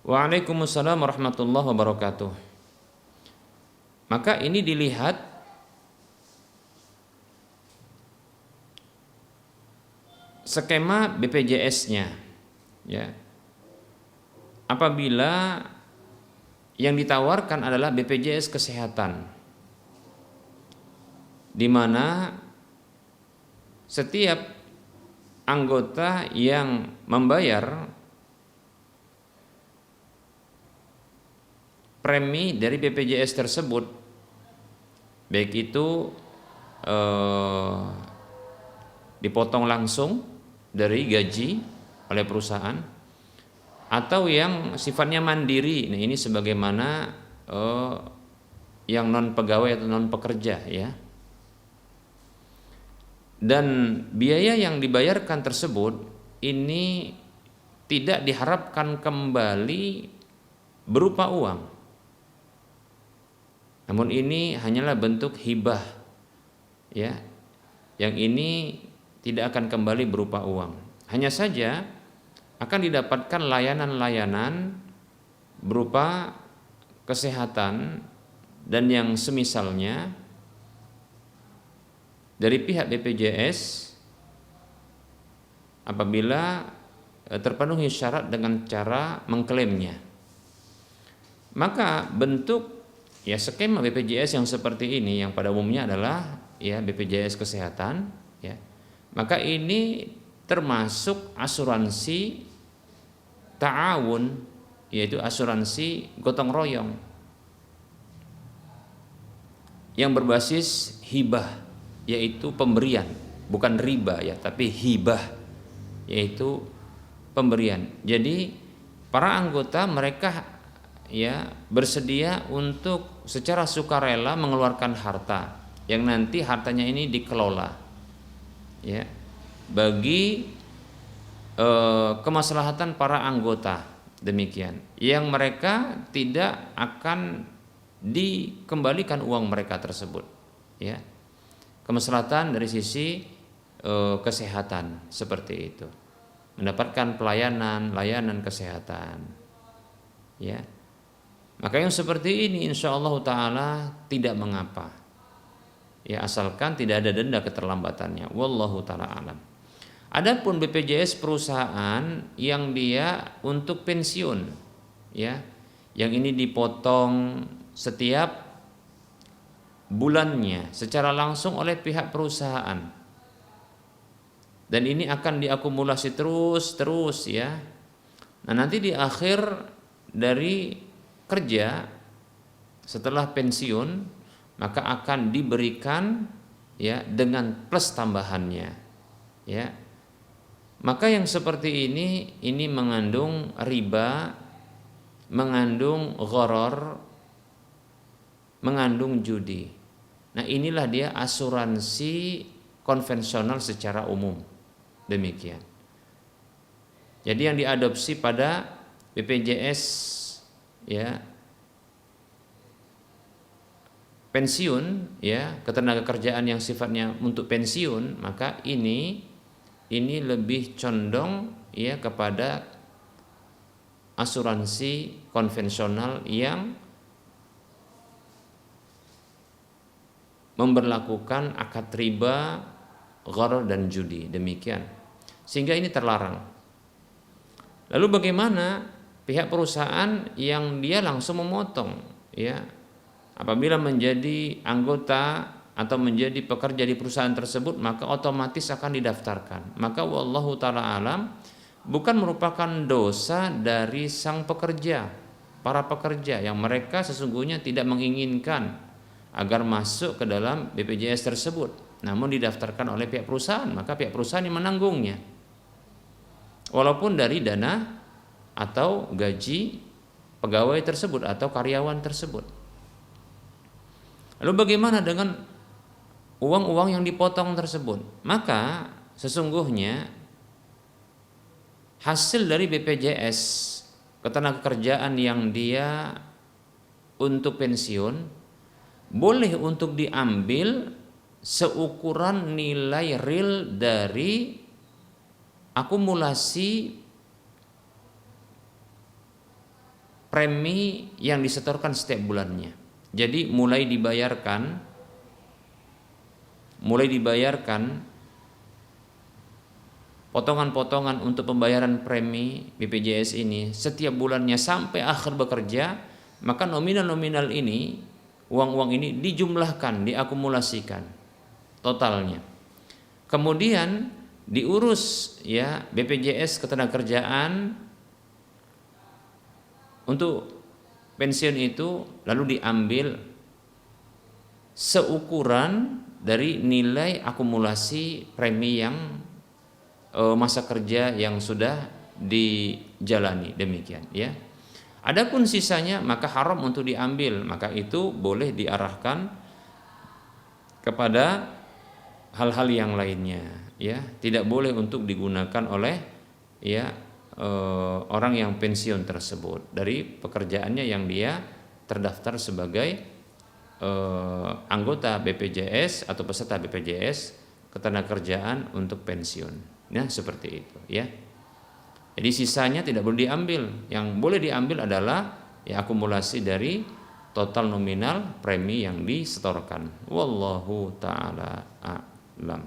Speaker 2: Waalaikumsalam warahmatullahi wabarakatuh. Maka ini dilihat skema BPJS-nya, ya. Apabila yang ditawarkan adalah BPJS kesehatan, di mana setiap anggota yang membayar premi dari BPJS tersebut, baik itu dipotong langsung dari gaji oleh perusahaan, atau yang sifatnya mandiri. Nah, ini sebagaimana yang non pegawai atau non pekerja, ya. Dan biaya yang dibayarkan tersebut ini tidak diharapkan kembali berupa uang. Namun ini hanyalah bentuk hibah, ya. Yang ini tidak akan kembali berupa uang. Hanya saja akan didapatkan layanan-layanan berupa kesehatan dan yang semisalnya dari pihak BPJS apabila terpenuhi syarat dengan cara mengklaimnya. Maka bentuk ya skema BPJS yang seperti ini yang pada umumnya adalah ya BPJS kesehatan ya. Maka ini termasuk asuransi ta'awun, yaitu asuransi gotong royong yang berbasis hibah, yaitu pemberian, bukan riba ya, tapi hibah, yaitu pemberian. Jadi para anggota mereka ya bersedia untuk secara sukarela mengeluarkan harta yang nanti hartanya ini dikelola ya bagi kemaslahatan para anggota, demikian, yang mereka tidak akan dikembalikan uang mereka tersebut ya, kemaslahatan dari sisi kesehatan seperti itu, mendapatkan layanan kesehatan ya. Maka yang seperti ini insyaallah taala tidak mengapa ya, asalkan tidak ada denda keterlambatannya, wallahu taala alam. Adapun BPJS perusahaan yang dia untuk pensiun ya, yang ini dipotong setiap bulannya secara langsung oleh pihak perusahaan, dan ini akan diakumulasi terus ya. Nah, nanti di akhir dari kerja setelah pensiun maka akan diberikan ya dengan plus tambahannya ya. Maka yang seperti ini mengandung riba, mengandung gharar, mengandung judi. Nah, inilah dia asuransi konvensional secara umum. Demikian. Jadi yang diadopsi pada BPJS ya pensiun ya, ketenagakerjaan yang sifatnya untuk pensiun, maka ini lebih condong ya kepada asuransi konvensional yang memberlakukan akad riba, gharar dan judi, demikian. Sehingga ini terlarang. Lalu bagaimana pihak perusahaan yang dia langsung memotong ya, apabila menjadi anggota atau menjadi pekerja di perusahaan tersebut, maka otomatis akan didaftarkan. Maka wallahu taala alam, bukan merupakan dosa dari sang pekerja, para pekerja yang mereka sesungguhnya tidak menginginkan agar masuk ke dalam BPJS tersebut, namun didaftarkan oleh pihak perusahaan, maka pihak perusahaan yang menanggungnya walaupun dari dana atau gaji pegawai tersebut atau karyawan tersebut. Lalu bagaimana dengan uang-uang yang dipotong tersebut? Maka sesungguhnya hasil dari BPJS ketenagakerjaan yang dia untuk pensiun boleh untuk diambil seukuran nilai real dari akumulasi premi yang disetorkan setiap bulannya. Jadi mulai dibayarkan potongan-potongan untuk pembayaran premi BPJS ini setiap bulannya sampai akhir bekerja, maka nominal-nominal ini, uang-uang ini dijumlahkan, diakumulasikan totalnya. Kemudian diurus ya BPJS ketenagakerjaan untuk pensiun itu, lalu diambil seukuran dari nilai akumulasi premi yang masa kerja yang sudah dijalani, demikian ya. Adapun sisanya maka haram untuk diambil, maka itu boleh diarahkan kepada hal-hal yang lainnya ya, tidak boleh untuk digunakan oleh ya orang yang pensiun tersebut dari pekerjaannya yang dia terdaftar sebagai anggota BPJS atau peserta BPJS ketenagakerjaan untuk pensiun. Nah, seperti itu ya. Jadi sisanya tidak boleh diambil. Yang boleh diambil adalah ya akumulasi dari total nominal premi yang disetorkan. Wallahu taala a'lam.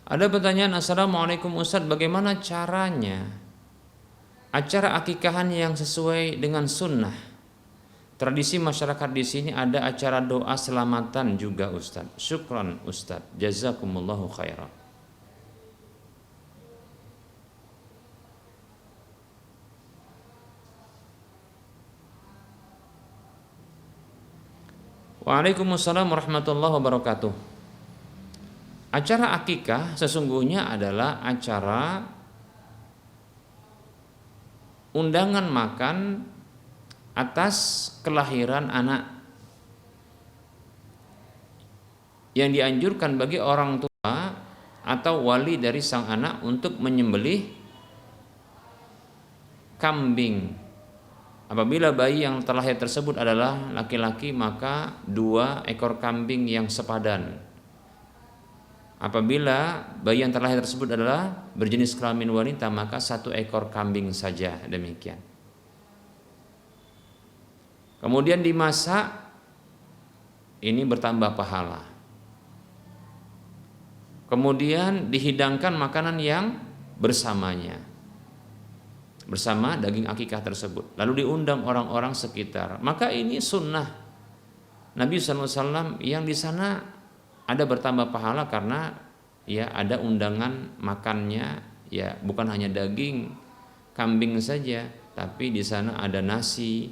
Speaker 2: Ada pertanyaan, Assalamualaikum Ustadz, bagaimana caranya acara akikahan yang sesuai dengan sunnah? Tradisi masyarakat di sini ada acara doa selamatan juga Ustadz. Syukran Ustadz, jazakumullahu khairan. Waalaikumsalam warahmatullahi wabarakatuh. Acara akikah sesungguhnya adalah acara undangan makan atas kelahiran anak yang dianjurkan bagi orang tua atau wali dari sang anak untuk menyembelih kambing. Apabila bayi yang terlahir tersebut adalah laki-laki, maka 2 ekor kambing yang sepadan. Apabila bayi yang terlahir tersebut adalah berjenis kelamin wanita, maka 1 ekor kambing saja, demikian. Kemudian dimasak, ini bertambah pahala. Kemudian dihidangkan makanan yang bersamanya, bersama daging akikah tersebut. Lalu diundang orang-orang sekitar. Maka ini sunnah Nabi SAW yang di sana ada bertambah pahala karena ya ada undangan makannya, ya bukan hanya daging kambing saja, tapi di sana ada nasi,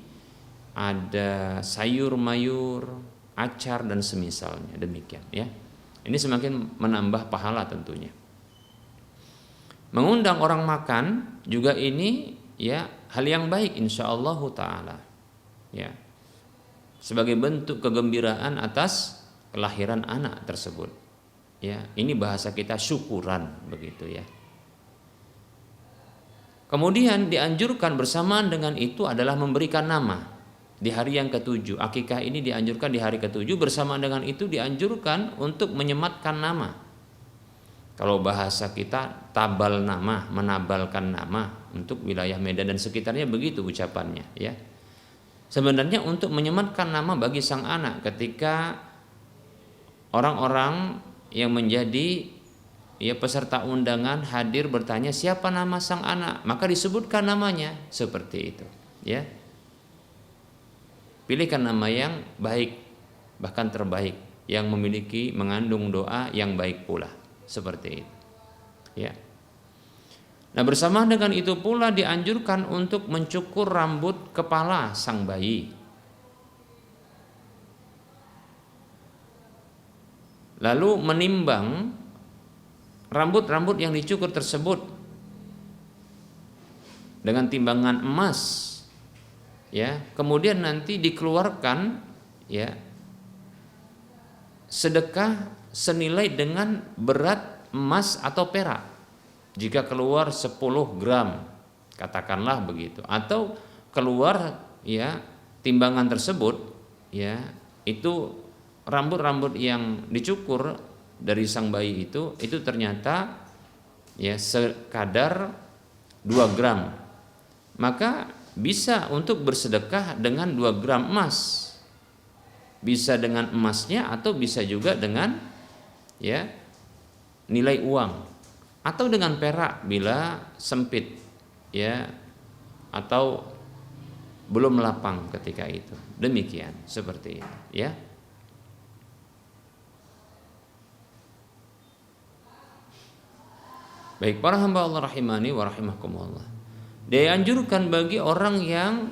Speaker 2: ada sayur mayur, acar dan semisalnya, demikian ya. Ini semakin menambah pahala tentunya. Mengundang orang makan juga ini ya hal yang baik insyaallah taala. Ya. Sebagai bentuk kegembiraan atas kelahiran anak tersebut. Ya, ini bahasa kita syukuran begitu ya. Kemudian dianjurkan bersamaan dengan itu adalah memberikan nama di hari yang ke-7. Akikah ini dianjurkan di hari ke-7, bersamaan dengan itu dianjurkan untuk menyematkan nama. Kalau bahasa kita tabal nama, menabalkan nama, untuk wilayah Medan dan sekitarnya begitu ucapannya ya. Sebenarnya untuk menyematkan nama bagi sang anak ketika orang-orang yang menjadi ya peserta undangan hadir bertanya siapa nama sang anak, maka disebutkan namanya seperti itu ya. Pilihkan nama yang baik, bahkan terbaik, yang memiliki mengandung doa yang baik pula, seperti itu ya. Nah, bersamaan dengan itu pula dianjurkan untuk mencukur rambut kepala sang bayi. Lalu menimbang rambut-rambut yang dicukur tersebut dengan timbangan emas ya, kemudian nanti dikeluarkan ya sedekah senilai dengan berat emas atau perak. Jika keluar 10 gram katakanlah begitu, atau keluar ya timbangan tersebut ya, itu rambut-rambut yang dicukur dari sang bayi itu ternyata ya sekadar 2 gram, maka bisa untuk bersedekah dengan 2 gram emas, bisa dengan emasnya atau bisa juga dengan ya nilai uang, atau dengan perak bila sempit ya atau belum lapang ketika itu, demikian seperti itu ya. Baik para hamba Allah rahimani wa rahimakumullah, dianjurkan bagi orang yang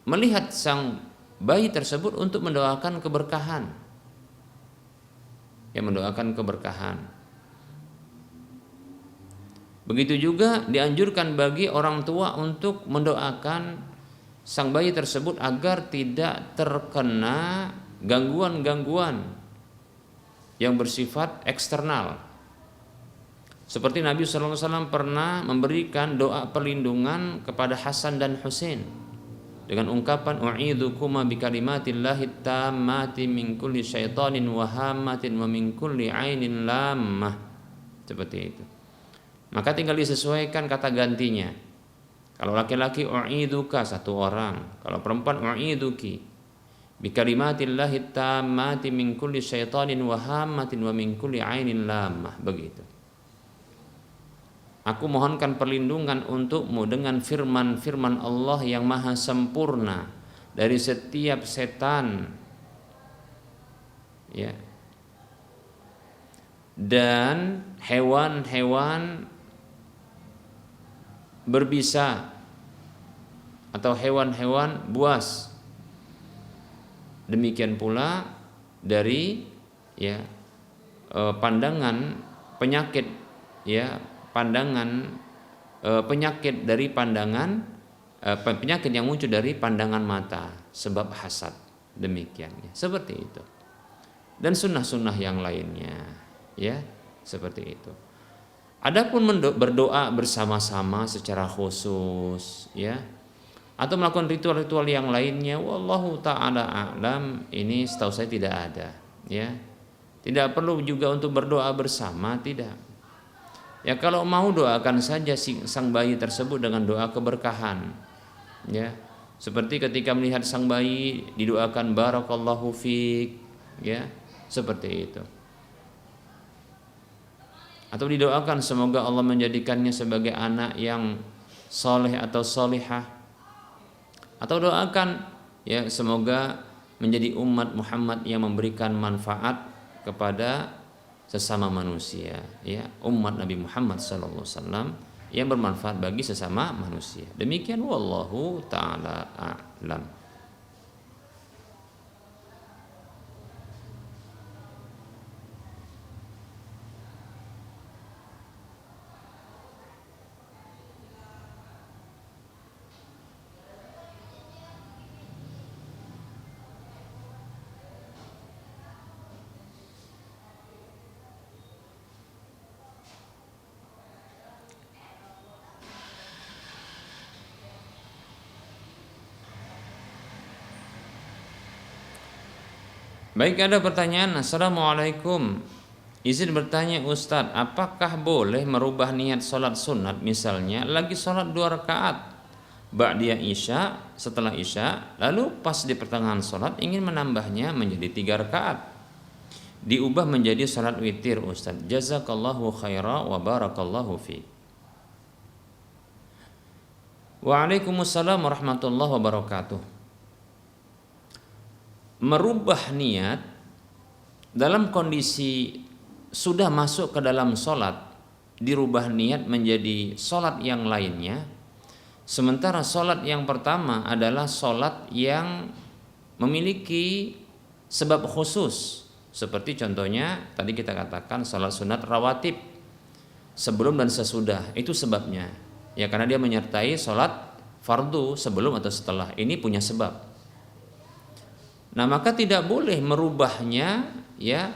Speaker 2: melihat sang bayi tersebut untuk mendoakan keberkahan, yang mendoakan keberkahan. Begitu juga dianjurkan bagi orang tua untuk mendoakan sang bayi tersebut agar tidak terkena gangguan-gangguan yang bersifat eksternal. Seperti Nabi SAW pernah memberikan doa perlindungan kepada Hasan dan Husain dengan ungkapan u'idzukumaa bikalimatillahi tammati min kulli syaitanin wa hammatin wa min kulli ainin lammah, seperti itu. Maka tinggal disesuaikan kata gantinya. Kalau laki-laki u'idzuka 1 orang, kalau perempuan u'idzuki. bi kalimatillahi tammati min kulli syaitanin wa hammatin wa min kulli ainin lamah, begitu. Aku mohonkan perlindungan untukmu dengan firman-firman Allah yang maha sempurna dari setiap setan, ya, dan hewan-hewan berbisa atau hewan-hewan buas. Demikian pula dari, ya, pandangan penyakit, ya, pandangan penyakit dari pandangan penyakit yang muncul dari pandangan mata sebab hasad, demikian, ya, seperti itu. Dan sunnah-sunnah yang lainnya, ya, seperti itu. Adapun berdoa bersama-sama secara khusus, ya, atau melakukan ritual-ritual yang lainnya, wallahu taala a'lam, ini setahu saya tidak ada, ya. Tidak perlu juga untuk berdoa bersama, tidak. Ya, kalau mau doakan saja sang bayi tersebut dengan doa keberkahan, ya. Seperti ketika melihat sang bayi didoakan barakallahu fik, ya, seperti itu. Atau didoakan semoga Allah menjadikannya sebagai anak yang soleh atau solihah. Atau doakan, ya, semoga menjadi umat Muhammad yang memberikan manfaat kepada sesama manusia, ya, umat Nabi Muhammad SAW yang bermanfaat bagi sesama manusia. Demikian, wallahu taala a'lam. Baik, ada pertanyaan. Assalamualaikum. Izin bertanya Ustadz, apakah boleh merubah niat sholat sunat? Misalnya lagi sholat 2 rakaat ba'diyah isya, setelah isya, lalu pas di pertengahan sholat ingin menambahnya menjadi 3 rakaat, diubah menjadi sholat witir Ustadz. Jazakallahu khaira wa barakallahu fi. Waalaikumsalam warahmatullahi wabarakatuh. Merubah niat dalam kondisi sudah masuk ke dalam sholat, dirubah niat menjadi sholat yang lainnya, sementara sholat yang pertama adalah sholat yang memiliki sebab khusus, seperti contohnya tadi kita katakan sholat sunat rawatib sebelum dan sesudah, itu sebabnya, ya, karena dia menyertai sholat fardu sebelum atau setelah, ini punya sebab. Nah, maka tidak boleh merubahnya, ya,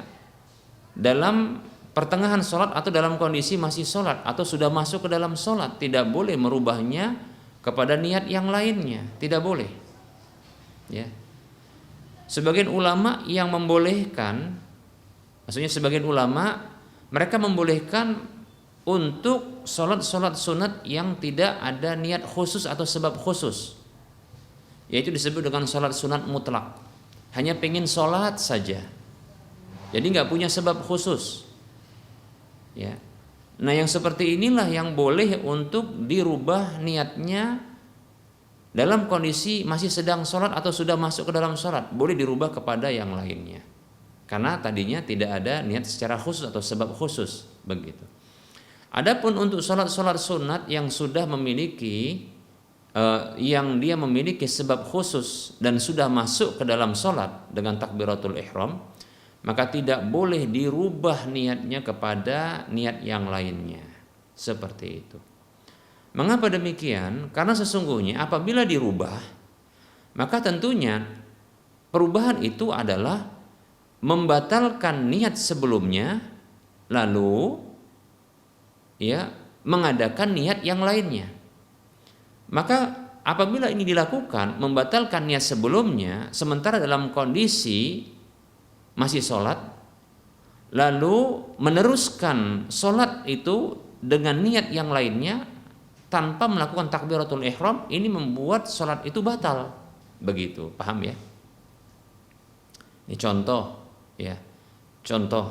Speaker 2: dalam pertengahan sholat atau dalam kondisi masih sholat atau sudah masuk ke dalam sholat. Tidak boleh merubahnya kepada niat yang lainnya, tidak boleh, ya. Sebagian ulama yang membolehkan, maksudnya sebagian ulama mereka membolehkan untuk sholat sunat yang tidak ada niat khusus atau sebab khusus, yaitu disebut dengan sholat sunat mutlak. Hanya pengen sholat saja, jadi nggak punya sebab khusus, ya. Nah, yang seperti inilah yang boleh untuk dirubah niatnya dalam kondisi masih sedang sholat atau sudah masuk ke dalam sholat, boleh dirubah kepada yang lainnya, karena tadinya tidak ada niat secara khusus atau sebab khusus, begitu. Adapun untuk sholat sunat yang sudah memiliki yang dia memiliki sebab khusus dan sudah masuk ke dalam sholat dengan takbiratul ihram, maka tidak boleh dirubah niatnya kepada niat yang lainnya, seperti itu. Mengapa demikian? Karena sesungguhnya apabila dirubah, maka tentunya perubahan itu adalah membatalkan niat sebelumnya, lalu, ya, mengadakan niat yang lainnya. Maka apabila ini dilakukan, membatalkan niat sebelumnya, sementara dalam kondisi masih sholat, lalu meneruskan sholat itu dengan niat yang lainnya tanpa melakukan takbiratul ihram, ini membuat sholat itu batal, begitu, paham, ya? Ini contoh, ya. Contoh.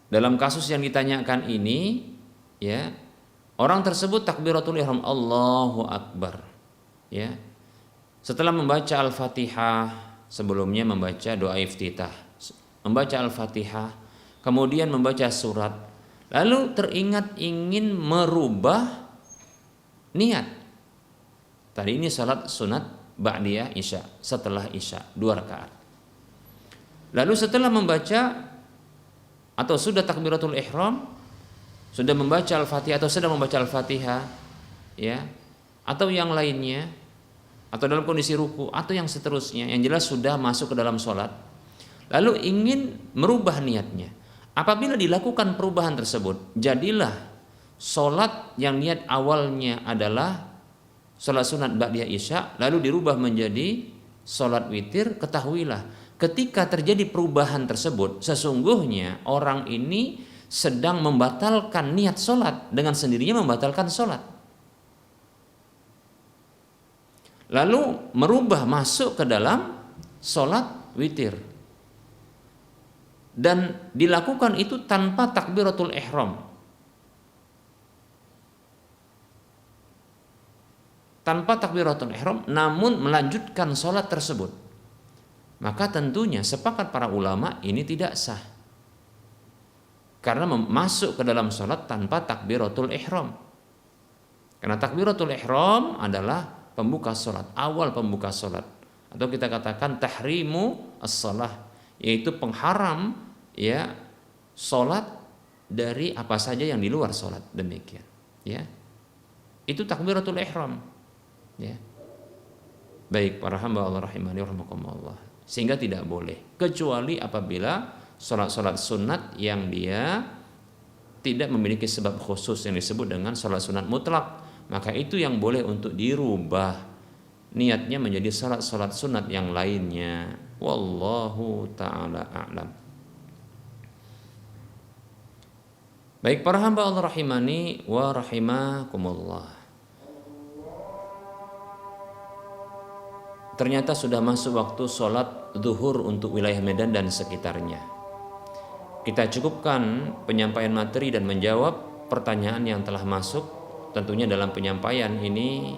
Speaker 2: Dalam kasus yang ditanyakan ini, ya, orang tersebut takbiratul ihram Allahu Akbar, ya. Setelah membaca Al-Fatihah, sebelumnya membaca doa iftitah, membaca Al-Fatihah, kemudian membaca surat, lalu teringat ingin merubah niat. Tadi ini salat sunat ba'diyah isya, setelah isya 2 rakaat. Lalu setelah membaca atau sudah takbiratul ihram, sudah membaca Al-Fatihah atau sedang membaca Al-Fatihah, ya, atau yang lainnya, atau dalam kondisi ruku atau yang seterusnya, yang jelas sudah masuk ke dalam sholat, lalu ingin merubah niatnya. Apabila dilakukan perubahan tersebut, jadilah sholat yang niat awalnya adalah sholat sunat ba'diyah isya, lalu dirubah menjadi sholat witir. Ketahuilah, ketika terjadi perubahan tersebut, sesungguhnya orang ini sedang membatalkan niat sholat, dengan sendirinya membatalkan sholat. Lalu merubah masuk ke dalam sholat witir, dan dilakukan itu tanpa takbiratul ihram, namun melanjutkan sholat tersebut, maka tentunya sepakat para ulama ini tidak sah, karena masuk ke dalam sholat tanpa takbiratul ihram. Karena takbiratul ihram adalah pembuka sholat, awal pembuka sholat, atau kita katakan tahrimu as-shalah, yaitu pengharam, ya, sholat dari apa saja yang di luar sholat, demikian, ya. Itu takbiratul ihram, ya. Baik para hamba Allah rahimani wa rahimakumullah, sehingga tidak boleh kecuali apabila sholat-sholat sunat yang dia tidak memiliki sebab khusus yang disebut dengan sholat sunat mutlak, maka itu yang boleh untuk dirubah niatnya menjadi sholat-sholat sunat yang lainnya. Wallahu ta'ala a'lam. Baik para hamba Allah rahimani wa rahimakumullah, ternyata sudah masuk waktu sholat zuhur untuk wilayah Medan dan sekitarnya. Kita cukupkan penyampaian materi dan menjawab pertanyaan yang telah masuk. Tentunya dalam penyampaian ini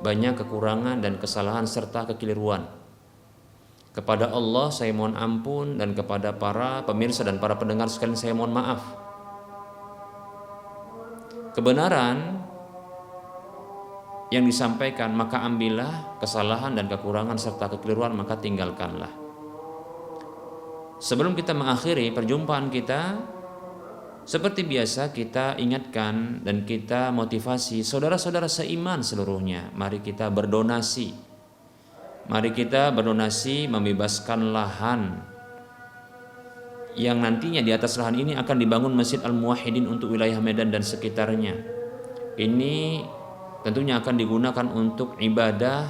Speaker 2: banyak kekurangan dan kesalahan serta kekeliruan. Kepada Allah saya mohon ampun, dan kepada para pemirsa dan para pendengar sekalian saya mohon maaf. Kebenaran yang disampaikan maka ambillah, kesalahan dan kekurangan serta kekeliruan maka tinggalkanlah. Sebelum kita mengakhiri perjumpaan kita, seperti biasa kita ingatkan dan kita motivasi saudara-saudara seiman seluruhnya. Mari kita berdonasi. Mari kita berdonasi membebaskan lahan yang nantinya di atas lahan ini akan dibangun Masjid Al-Muwahhidin untuk wilayah Medan dan sekitarnya. Ini tentunya akan digunakan untuk ibadah,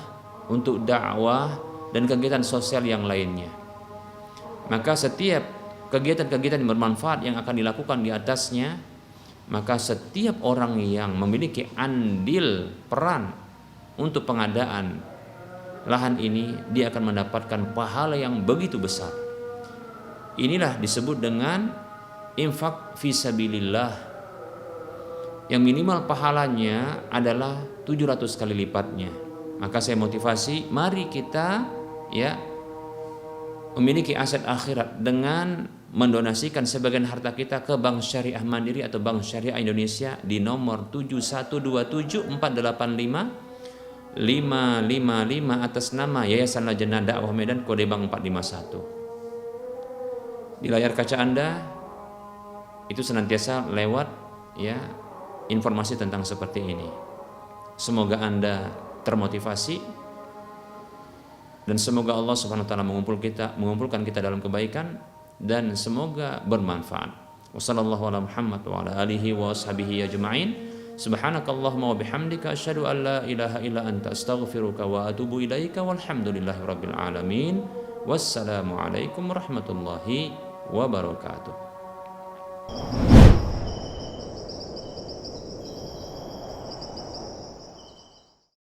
Speaker 2: untuk dakwah dan kegiatan sosial yang lainnya. Maka setiap kegiatan-kegiatan yang bermanfaat yang akan dilakukan di atasnya, maka setiap orang yang memiliki andil peran untuk pengadaan lahan ini, dia akan mendapatkan pahala yang begitu besar. Inilah disebut dengan infak fisabilillah, yang minimal pahalanya adalah 700 kali lipatnya. Maka saya motivasi, mari kita, ya, memiliki aset akhirat dengan mendonasikan sebagian harta kita ke Bank Syariah Mandiri atau Bank Syariah Indonesia di nomor 7127485555 atas nama Yayasan Lajnah Dakwah Medan, kode bank 451. Di layar kaca Anda itu senantiasa lewat, ya, informasi tentang seperti ini. Semoga Anda termotivasi dan semoga Allah Subhanahu wa taala mengumpulkan kita dalam kebaikan dan semoga bermanfaat. Wassallallahu ala Muhammad wa ala alihi wa sahbihi ajma'in. Subhanakallahumma wa bihamdika asyhadu an la ilaha illa anta astaghfiruka wa atubu ilaika walhamdulillahi rabbil alamin. Wassalamu alaikum warahmatullahi wabarakatuh.